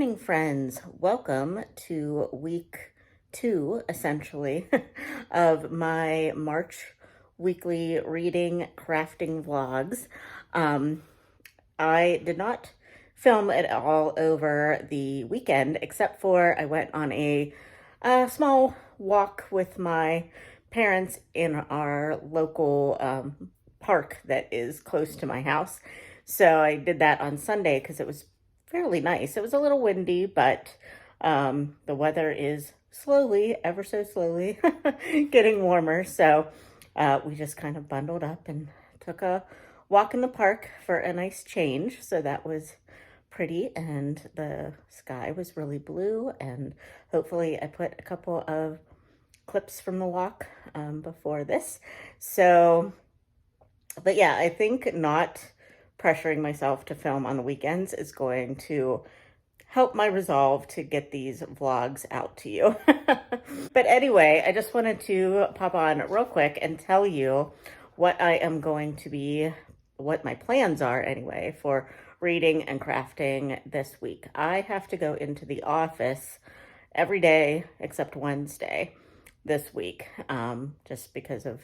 morning, friends. Welcome to week two, essentially, of my March weekly reading crafting vlogs. Um, I did not film it all over the weekend, except for I went on a small walk with my parents in our local park that is close to my house. So I did that on Sunday because it was fairly nice. It was a little windy, but the weather is slowly, ever so slowly, getting warmer. So we just kind of bundled up and took a walk in the park for a nice change. So that was pretty, and the sky was really blue. And hopefully, I put a couple of clips from the walk before this. So, but yeah, I think not pressuring myself to film on the weekends is going to help my resolve to get these vlogs out to you. But anyway, I just wanted to pop on real quick and tell you what I am going to be, what my plans are anyway, for reading and crafting this week. I have to go into the office every day except Wednesday this week, just because of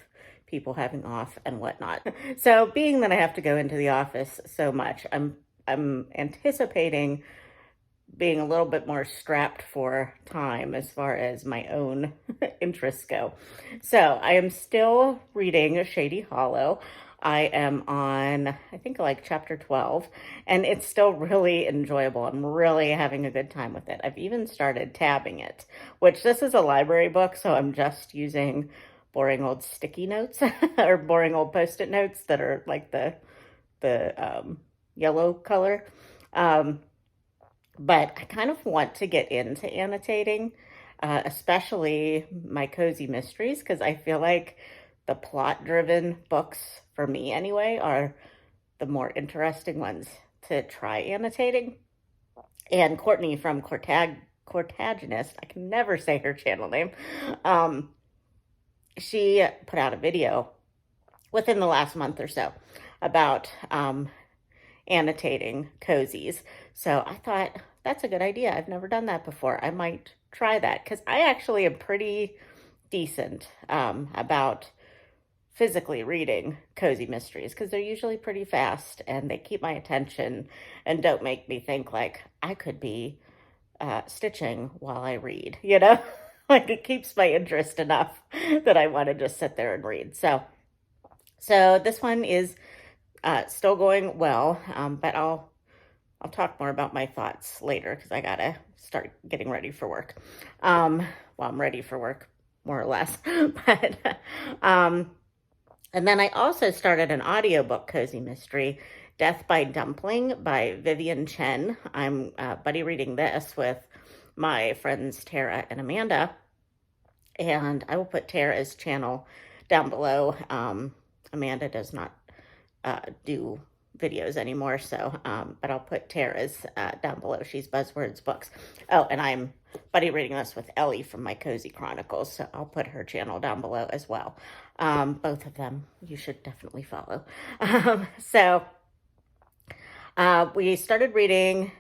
people having off and whatnot. So being that I have to go into the office so much, I'm anticipating being a little bit more strapped for time as far as my own interests go. So I am still reading Shady Hollow. I am on, I think, like chapter 12, and it's still really enjoyable. I'm really having a good time with it. I've even started tabbing it, which this is a library book, so I'm just using boring old sticky notes or boring old post-it notes that are like the yellow color. But I kind of want to get into annotating, especially my cozy mysteries, because I feel like the plot-driven books, for me anyway, are the more interesting ones to try annotating. And Courtney from Cortaginist, I can never say her channel name, she put out a video within the last month or so about annotating cozies. So I thought that's a good idea. I've never done that before. I might try that because I actually am pretty decent about physically reading cozy mysteries because they're usually pretty fast and they keep my attention and don't make me think like I could be stitching while I read, you know? Like it keeps my interest enough that I want to just sit there and read. So this one is still going well, but I'll talk more about my thoughts later because I gotta start getting ready for work. Well, I'm ready for work more or less, but and then I also started an audiobook cozy mystery, Death by Dumpling by Vivian Chen. I'm buddy reading this with my friends Tara and Amanda, and I will put Tara's channel down below. Amanda does not do videos anymore, so but I'll put Tara's down below. She's Buzzwords Books. Oh, and I'm buddy reading this with Ellie from my Cozy Chronicles, so I'll put her channel down below as well. Both of them you should definitely follow. So we started reading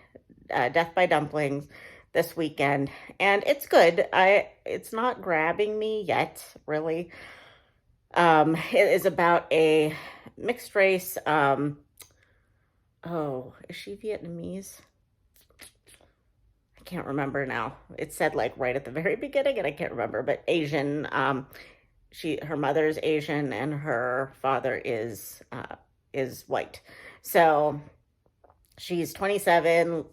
Death by Dumplings this weekend, and it's good. It's not grabbing me yet, really. It is about a mixed race. Oh, is she Vietnamese? I can't remember now. It said like right at the very beginning, and I can't remember. But Asian. Her mother's Asian, and her father is white. So she's 27,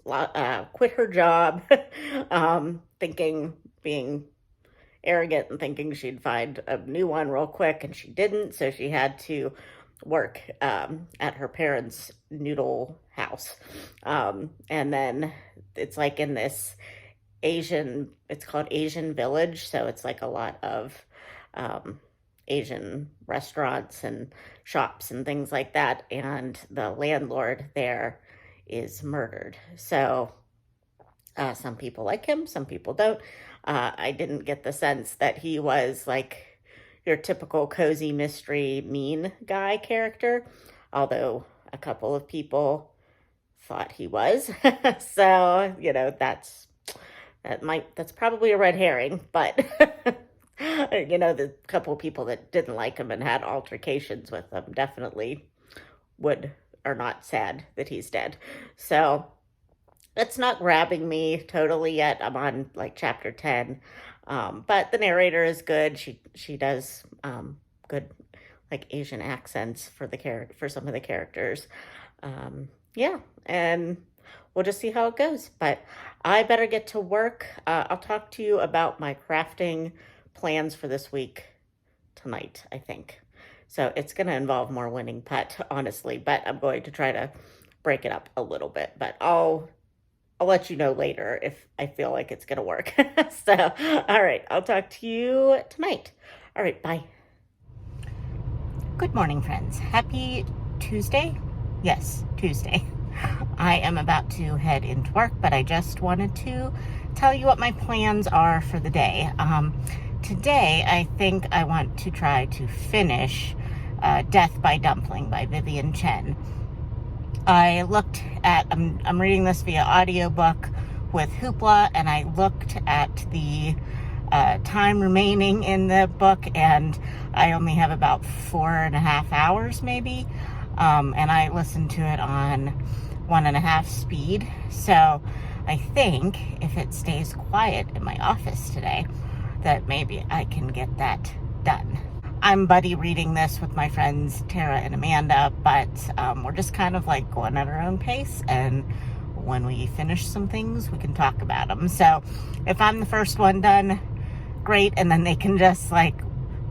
quit her job, being arrogant and thinking she'd find a new one real quick, and she didn't. So she had to work at her parents' noodle house. And then it's like in this it's called Asian Village. So it's like a lot of Asian restaurants and shops and things like that. And the landlord there is murdered. So some people like him, some people don't. I didn't get the sense that he was like your typical cozy mystery mean guy character, although a couple of people thought he was. So, that's probably a red herring, but the couple of people that didn't like him and had altercations with him definitely would are not sad that he's dead. So it's not grabbing me totally yet. I'm on like chapter 10. But the narrator is good. She does good like Asian accents for for some of the characters. Yeah, and we'll just see how it goes. But I better get to work. I'll talk to you about my crafting plans for this week tonight, I think. So it's going to involve more winning putt, honestly, but I'm going to try to break it up a little bit. But I'll let you know later if I feel like it's going to work. So, all right, I'll talk to you tonight. All right, bye. Good morning, friends. Happy Tuesday? Yes, Tuesday. I am about to head into work, but I just wanted to tell you what my plans are for the day. Today, I think I want to try to finish Death by Dumpling by Vivian Chen. I'm reading this via audiobook with Hoopla, and I looked at the time remaining in the book, and I only have about 4.5 hours maybe, and I listened to it on 1.5 speed. So I think if it stays quiet in my office today, that maybe I can get that done. I'm buddy reading this with my friends Tara and Amanda, but we're just kind of like going at our own pace, and when we finish some things, we can talk about them. So if I'm the first one done, great, and then they can just like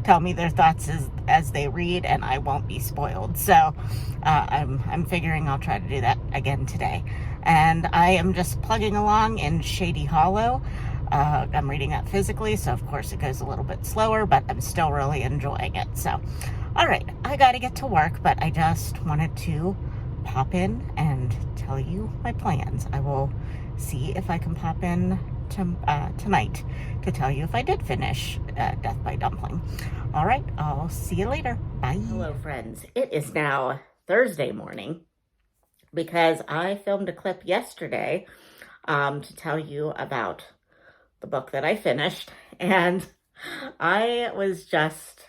tell me their thoughts as they read, and I won't be spoiled. So I'm figuring I'll try to do that again today. And I am just plugging along in Shady Hollow. I'm reading that physically, so of course it goes a little bit slower, but I'm still really enjoying it. So, all right, I got to get to work, but I just wanted to pop in and tell you my plans. I will see if I can pop in tonight to tell you if I did finish Death by Dumpling. All right, I'll see you later. Bye. Hello, friends. It is now Thursday morning because I filmed a clip yesterday to tell you about the book that I finished, and I was just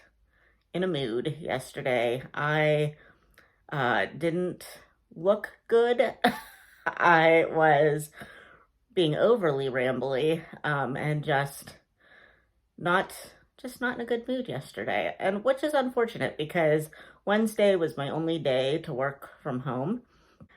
in a mood yesterday. I didn't look good. I was being overly rambly, and just not in a good mood yesterday, and which is unfortunate because Wednesday was my only day to work from home.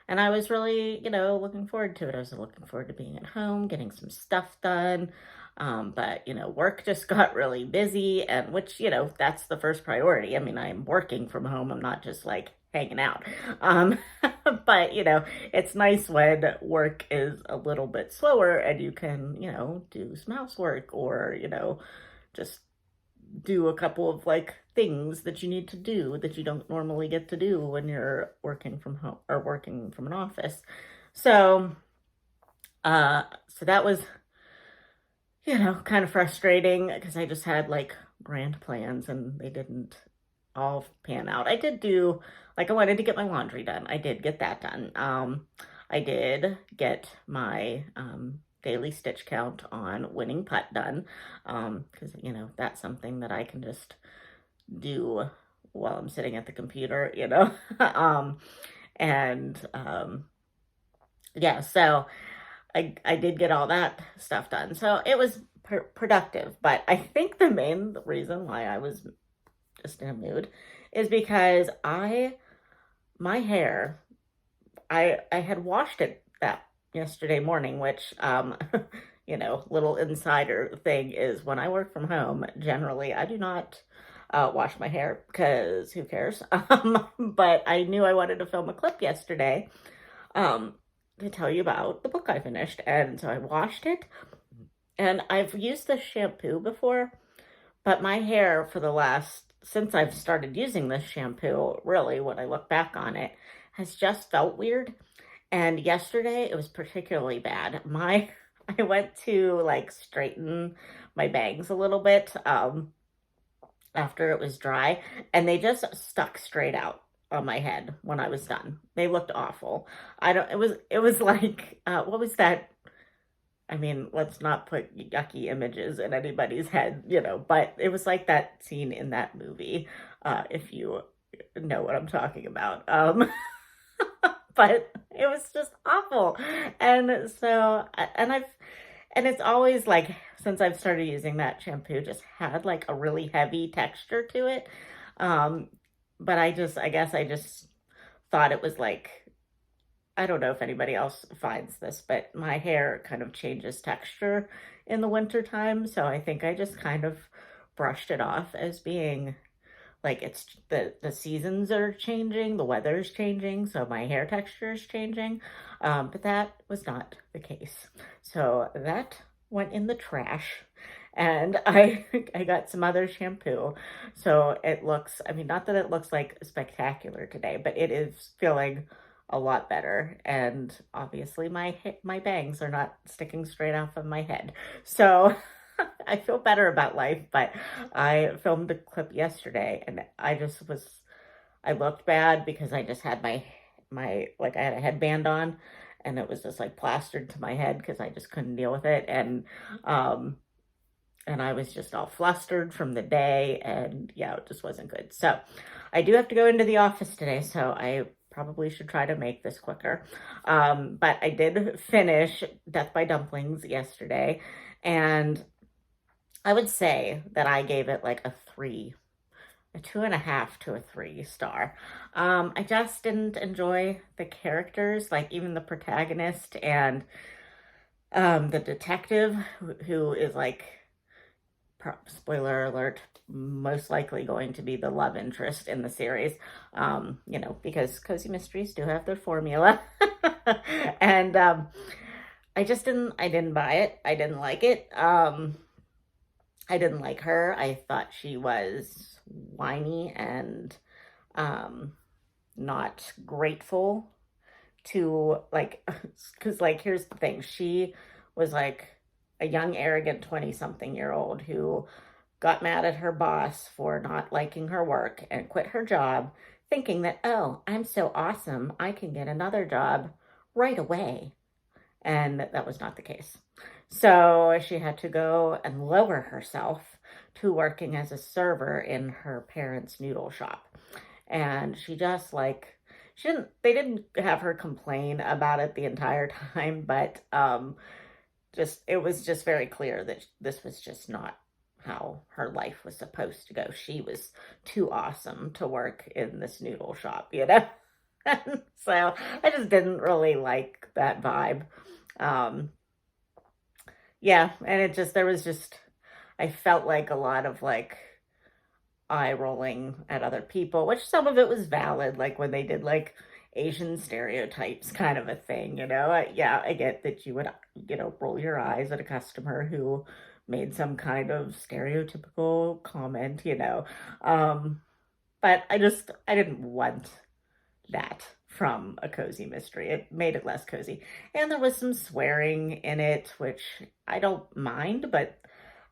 And I was really, looking forward to it. I was looking forward to being at home, getting some stuff done. But, work just got really busy, and which, that's the first priority. I mean, I'm working from home. I'm not just like hanging out. But, it's nice when work is a little bit slower and you can, do some housework or, just do a couple of like things that you need to do that you don't normally get to do when you're working from home or working from an office. So that was, kind of frustrating because I just had like grand plans and they didn't all pan out. I did do, like, I wanted to get my laundry done. I did get that done. I did get my daily stitch count on winning putt done, because that's something that I can just do while I'm sitting at the computer, and yeah, so I did get all that stuff done, so it was productive. But I think the main reason why I was just in a mood is because my hair, I had washed it that yesterday morning, which, little insider thing is when I work from home, generally I do not wash my hair because who cares? But I knew I wanted to film a clip yesterday to tell you about the book I finished. And so I washed it, and I've used this shampoo before, but my hair since I've started using this shampoo, really, when I look back on it, has just felt weird. And yesterday it was particularly bad. I went to like straighten my bangs a little bit after it was dry, and they just stuck straight out. on my head when I was done. They looked awful. It was like, what was that? I mean, let's not put yucky images in anybody's head, but it was like that scene in that movie, if you know what I'm talking about. But it was just awful. And so, and it's always like, since I've started using that shampoo, just had like a really heavy texture to it. Um, but I guess I just thought it was like, I don't know if anybody else finds this, but my hair kind of changes texture in the winter time. So I think I just kind of brushed it off as being like it's the seasons are changing, the weather's changing, so my hair texture is changing. But that was not the case. So that went in the trash. And I got some other shampoo. So it looks, I mean, not that it looks like spectacular today, but it is feeling a lot better. And obviously my bangs are not sticking straight off of my head. So I feel better about life, but I filmed a clip yesterday and I looked bad because I just had like I had a headband on and it was just like plastered to my head because I just couldn't deal with it. Um, and I was just all flustered from the day and yeah, it just wasn't good. So I do have to go into the office today, so I probably should try to make this quicker. But I did finish Death by Dumplings yesterday, and I would say that I gave it like a 3, a 2.5 to a 3 star. I just didn't enjoy the characters, like even the protagonist and the detective, who is like, spoiler alert, most likely going to be the love interest in the series, because cozy mysteries do have their formula. And I didn't buy it. I didn't like it. I didn't like her. I thought she was whiny and not grateful to, like, because, like, here's the thing. She was like a young, arrogant 20-something-year-old who got mad at her boss for not liking her work and quit her job, thinking that, oh, I'm so awesome, I can get another job right away. And that was not the case. So she had to go and lower herself to working as a server in her parents' noodle shop. And she just like, they didn't have her complain about it the entire time, but it was just very clear that this was just not how her life was supposed to go. She was too awesome to work in this noodle shop, So I just didn't really like that vibe. Yeah, and I felt like a lot of like eye rolling at other people, which some of it was valid, like when they did like Asian stereotypes kind of a thing, Yeah, I get that you would, roll your eyes at a customer who made some kind of stereotypical comment, But I didn't want that from a cozy mystery. It made it less cozy. And there was some swearing in it, which I don't mind, but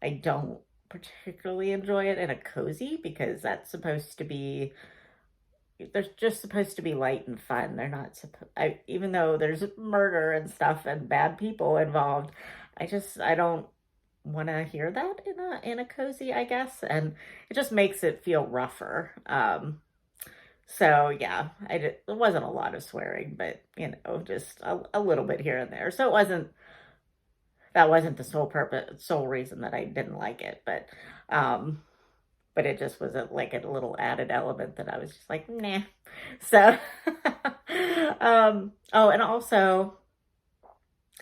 I don't particularly enjoy it in a cozy because that's supposed to be, they're just supposed to be light and fun. They're not even though there's murder and stuff and bad people involved, I don't want to hear that in a cozy, I guess. And it just makes it feel rougher. So yeah, it wasn't a lot of swearing, but just a little bit here and there. So that wasn't the sole reason that I didn't like it, but it just was like a little added element that I was just like, nah. So, oh, and also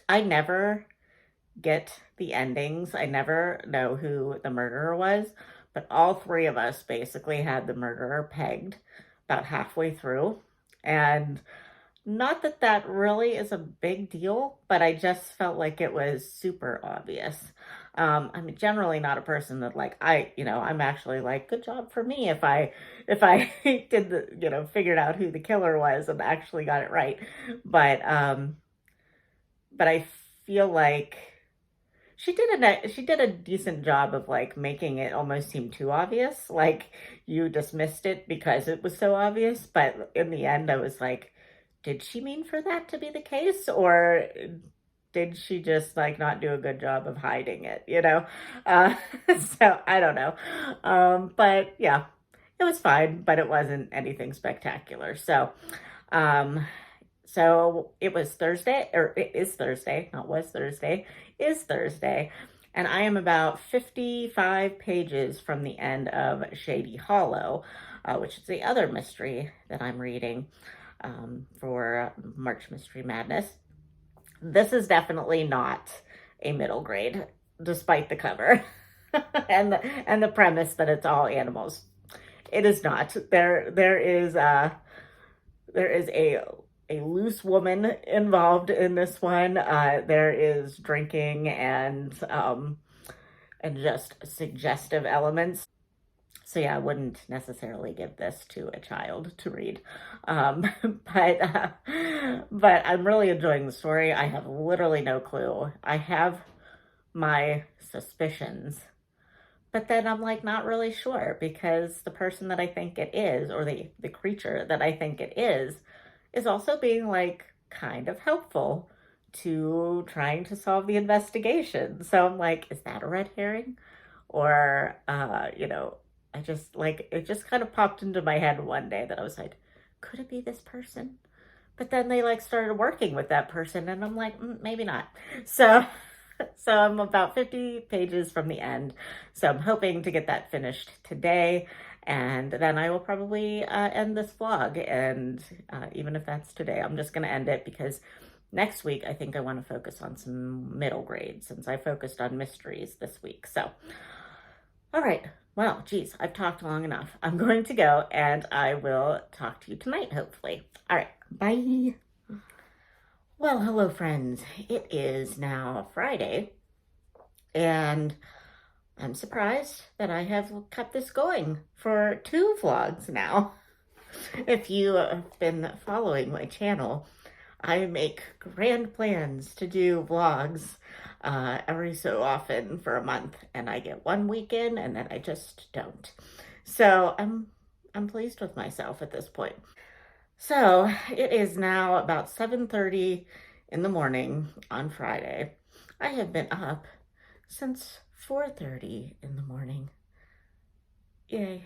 I never get the endings. I never know who the murderer was, but all three of us basically had the murderer pegged about halfway through. And not that that really is a big deal, but I just felt like it was super obvious. I'm generally not a person that like, I'm actually like, good job for me if I did figured out who the killer was and actually got it right. But I feel like she did a decent job of like making it almost seem too obvious, like you dismissed it because it was so obvious, but in the end I was like, did she mean for that to be the case, or did she just like not do a good job of hiding it, you know? Uh, so I don't know. But yeah, it was fine, but it wasn't anything spectacular. Um, so it was Thursday, or it is Thursday, not was Thursday, is Thursday. And I am about 55 pages from the end of Shady Hollow, which is the other mystery that I'm reading for March Mystery Madness. This is definitely not a middle grade, despite the cover and the premise that it's all animals. It is not. There is a loose woman involved in this one. There is drinking and just suggestive elements. So yeah, I wouldn't necessarily give this to a child to read, um, but uh, but I'm really enjoying the story. I have literally no clue. I have my suspicions, but then I'm like not really sure because the person that I think it is, or the creature that I think it is also being like kind of helpful to trying to solve the investigation. So I'm like, is that a red herring? Or I just like it just kind of popped into my head one day that I was like, could it be this person? But then they like started working with that person and I'm like, maybe not. So so I'm about 50 pages from the end. So I'm hoping to get that finished today. And then I will probably end this vlog. And even if that's today, I'm just going to end it because next week I think I want to focus on some middle grade since I focused on mysteries this week. So, all right. Well, geez, I've talked long enough. I'm going to go and I will talk to you tonight, hopefully. All right. Bye. Well, hello, friends. It is now Friday, and I'm surprised that I have kept this going for 2 vlogs now. If you have been following my channel, I make grand plans to do vlogs every so often for a month, and I get one week in, and then I just don't. So I'm pleased with myself at this point. So it is now about 7:30 in the morning on Friday. I have been up since 4:30 in the morning. Yay.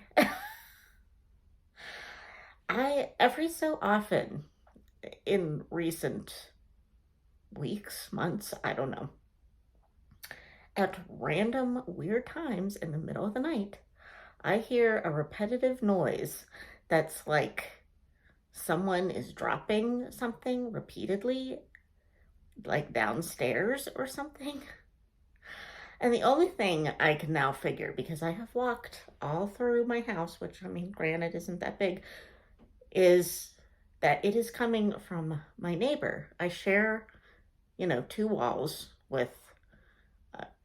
I, every so often in recent weeks, months, I don't know, at random weird times in the middle of the night, I hear a repetitive noise that's like someone is dropping something repeatedly, like downstairs or something. And the only thing I can now figure, because I have walked all through my house, which I mean, granted, isn't that big, is that it is coming from my neighbor. I share, 2 walls with,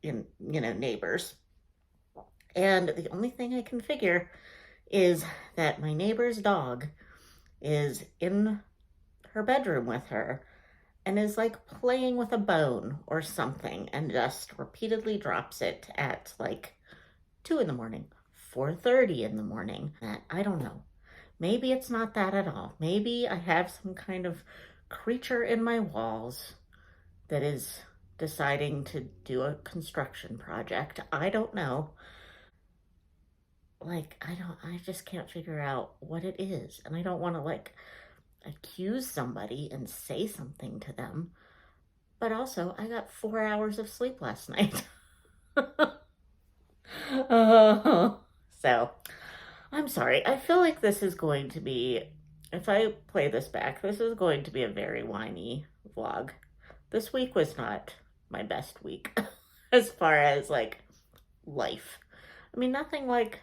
neighbors. And the only thing I can figure is that my neighbor's dog is in her bedroom with her and is like playing with a bone or something and just repeatedly drops it at like 2 in the morning, 4:30 in the morning. That I don't know. Maybe it's not that at all. Maybe I have some kind of creature in my walls that is deciding to do a construction project. I don't know. Like, I just can't figure out what it is. And I don't want to like accuse somebody and say something to them. But also, I got 4 hours of sleep last night. So, I'm sorry. I feel like this is going to be, if I play this back, this is going to be a very whiny vlog. This week was not my best week as far as like life. I mean, nothing like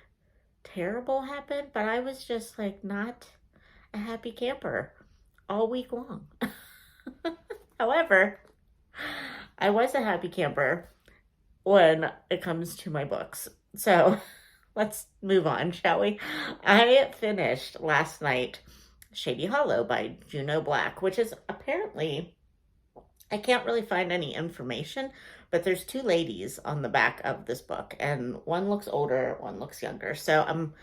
terrible happened, but I was just like not a happy camper all week long. However, I was a happy camper when it comes to my books. So let's move on, shall we? I finished last night Shady Hollow by Juno Black, which is apparently, I can't really find any information, but there's two ladies on the back of this book, and one looks older, one looks younger. So I'm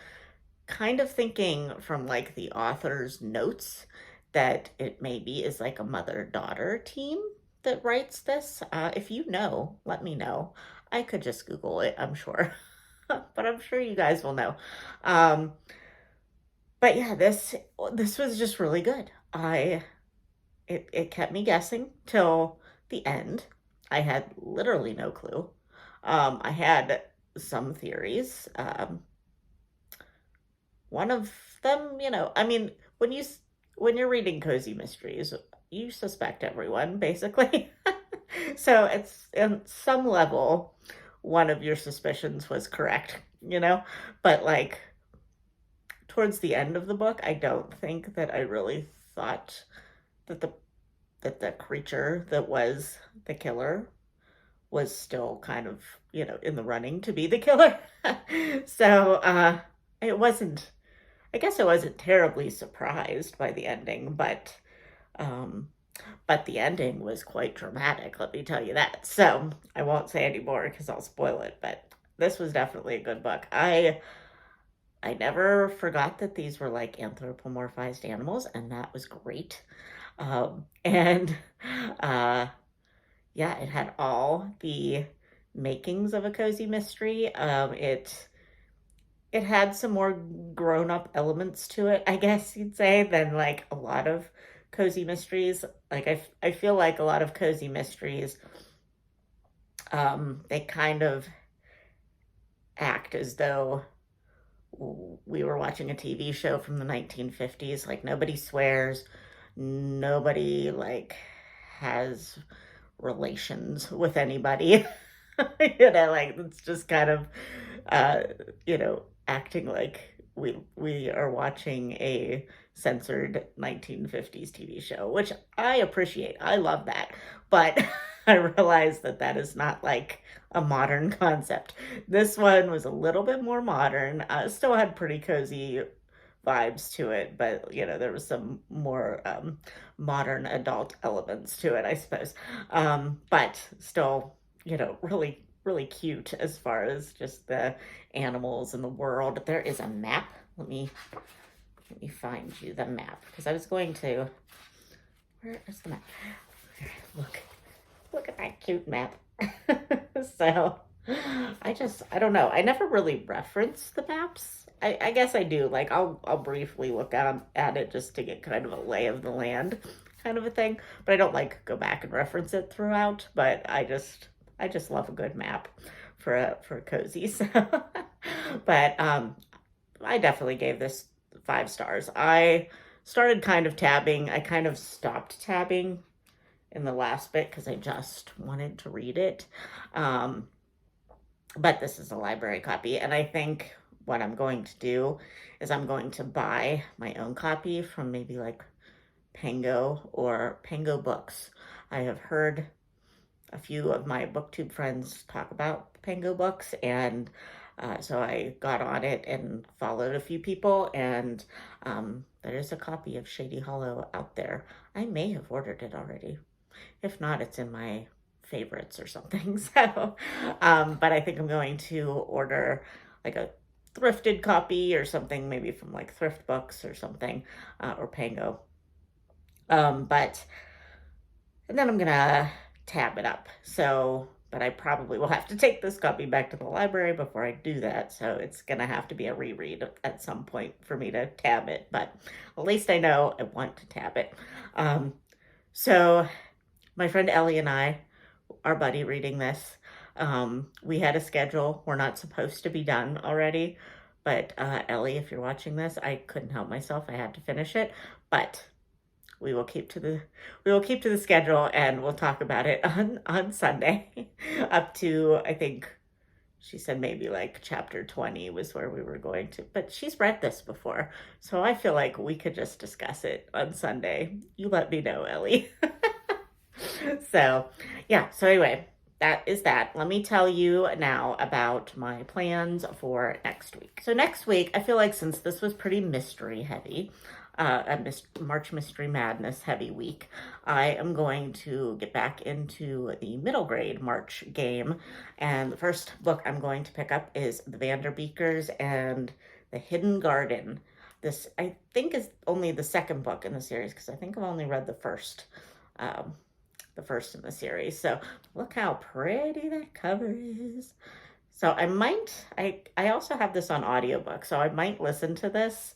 kind of thinking from like the author's notes that it maybe is like a mother-daughter team that writes this. If you know, let me know. I could just Google it, I'm sure. But I'm sure you guys will know. Um, but yeah, this was just really good. It kept me guessing till the end. I had literally no clue. I had some theories. One of them, I mean, when you're reading cozy mysteries, you suspect everyone basically. So it's in some level, one of your suspicions was correct, but like towards the end of the book, I don't think that I really thought that the creature that was the killer was still kind of, in the running to be the killer. So it wasn't, I guess I wasn't terribly surprised by the ending, um but the ending was quite dramatic, let me tell you that. So I won't say any more because I'll spoil it, but this was definitely a good book. I never forgot that these were like anthropomorphized animals, and that was great. And uh, yeah, it had all the makings of a cozy mystery. It had some more grown-up elements to it, I guess you'd say, than like a lot of cozy mysteries. Like I feel like a lot of cozy mysteries, they kind of act as though we were watching a TV show from the 1950s. Like nobody swears, nobody like has relations with anybody. Like it's just kind of uh, acting like we are watching a censored 1950s TV show, which I appreciate. I love that. But I realize that that is not like a modern concept. This one was a little bit more modern. Still had pretty cozy vibes to it, but there was some more modern adult elements to it, I suppose. But still, really, really cute as far as just the animals and the world. There is a map. Let me find you the map because I was going to. Where is the map? Look at that cute map. So I don't know. I never really reference the maps. I guess I do. Like I'll briefly look at it just to get kind of a lay of the land kind of a thing. But I don't like go back and reference it throughout. But I just love a good map for a cozy. So but I definitely gave this 5 stars. I started kind of tabbing. I kind of stopped tabbing in the last bit because I just wanted to read it. But this is a library copy, and I think what I'm going to do is I'm going to buy my own copy from maybe like Pango or Pango Books. I have heard a few of my booktube friends talk about Pango Books, and so I got on it and followed a few people, and there is a copy of Shady Hollow out there. I may have ordered it already. If not, it's in my favorites or something. So, but I think I'm going to order like a thrifted copy or something, maybe from like Thrift Books or something, or Pango. But and then I'm gonna tab it up. So, but I probably will have to take this copy back to the library before I do that. So it's gonna have to be a reread at some point for me to tab it. But at least I know I want to tab it. So my friend Ellie and I are buddy reading this. We had a schedule. We're not supposed to be done already. But Ellie, if you're watching this, I couldn't help myself. I had to finish it. But we will keep to the schedule, and we'll talk about it on Sunday. Up to, I think she said maybe like chapter 20 was where we were going to. But she's read this before. So I feel like we could just discuss it on Sunday. You let me know, Ellie. So, yeah. So anyway, that is that. Let me tell you now about my plans for next week. So next week, I feel like since this was pretty mystery heavy, March Mystery Madness heavy week, I am going to get back into the middle grade March game. And the first book I'm going to pick up is The Vanderbeekers and The Hidden Garden. This, I think, is only the second book in the series because I think I've only read um, the first in the series. So look how pretty that cover is. So I also have this on audiobook, so I might listen to this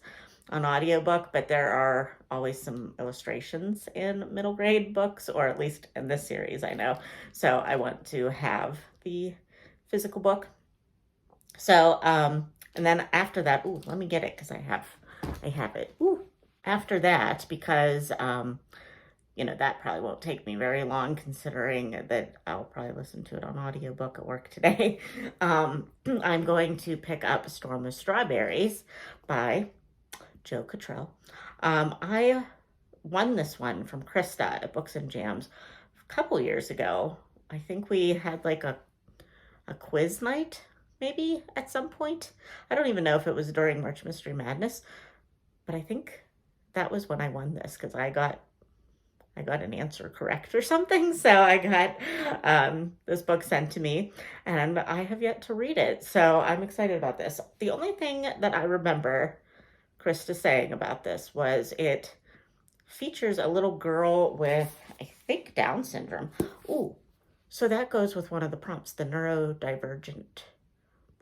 on audiobook, but there are always some illustrations in middle grade books, or at least in this series, I know. So I want to have the physical book. So, and then after that, ooh, let me get it because I have it. Ooh, after that, because, that probably won't take me very long considering that I'll probably listen to it on audiobook at work today. I'm going to pick up Storm of Strawberries by Joe Cottrell. I won this one from Krista at Books and Jams a couple years ago. I think we had like a quiz night maybe at some point. I don't even know if it was during March Mystery Madness, but I think that was when I won this because I got an answer correct or something. So I got this book sent to me and I have yet to read it. So I'm excited about this. The only thing that I remember Krista saying about this was it features a little girl with, I think, Down syndrome. Ooh, so that goes with one of the prompts, the neurodivergent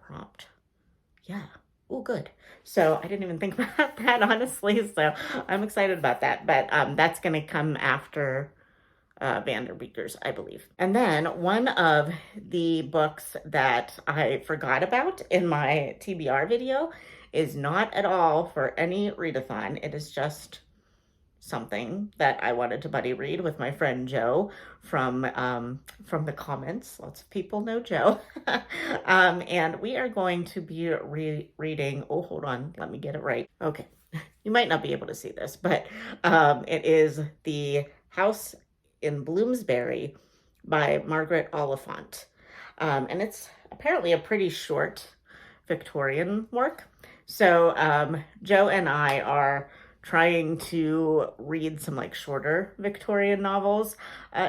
prompt. Yeah. Oh, good. So I didn't even think about that, honestly. So I'm excited about that. But that's going to come after Vanderbeekers, I believe. And then one of the books that I forgot about in my TBR video is not at all for any readathon. It is just something that I wanted to buddy read with my friend Joe from the comments. Lots of people know Joe. And we are going to be reading, oh, hold on, let me get it right. Okay, you might not be able to see this, but it is The House in Bloomsbury by Margaret Oliphant. And it's apparently a pretty short Victorian work. So Joe and I are trying to read some like shorter Victorian novels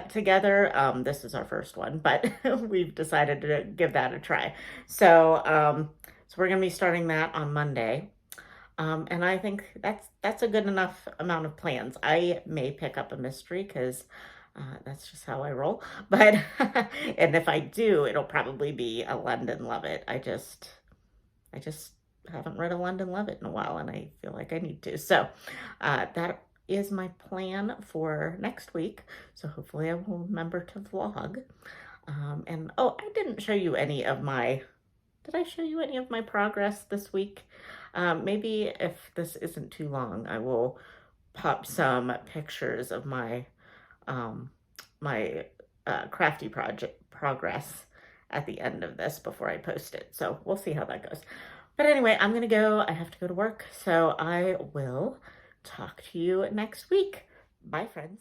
together. This is our first one, but we've decided to give that a try. So we're going to be starting that on Monday. And I think that's a good enough amount of plans. I may pick up a mystery because that's just how I roll. But and if I do, it'll probably be a London Lovett. I just haven't read a London Lovett in a while, and I feel like I need to. So that is my plan for next week. So hopefully I will remember to vlog. And oh, I didn't show you any of my, did I show you any of my progress this week? Maybe if this isn't too long, I will pop some pictures of my crafty project progress at the end of this before I post it. So we'll see how that goes. But anyway, I'm going to go. I have to go to work. So I will talk to you next week. Bye, friends.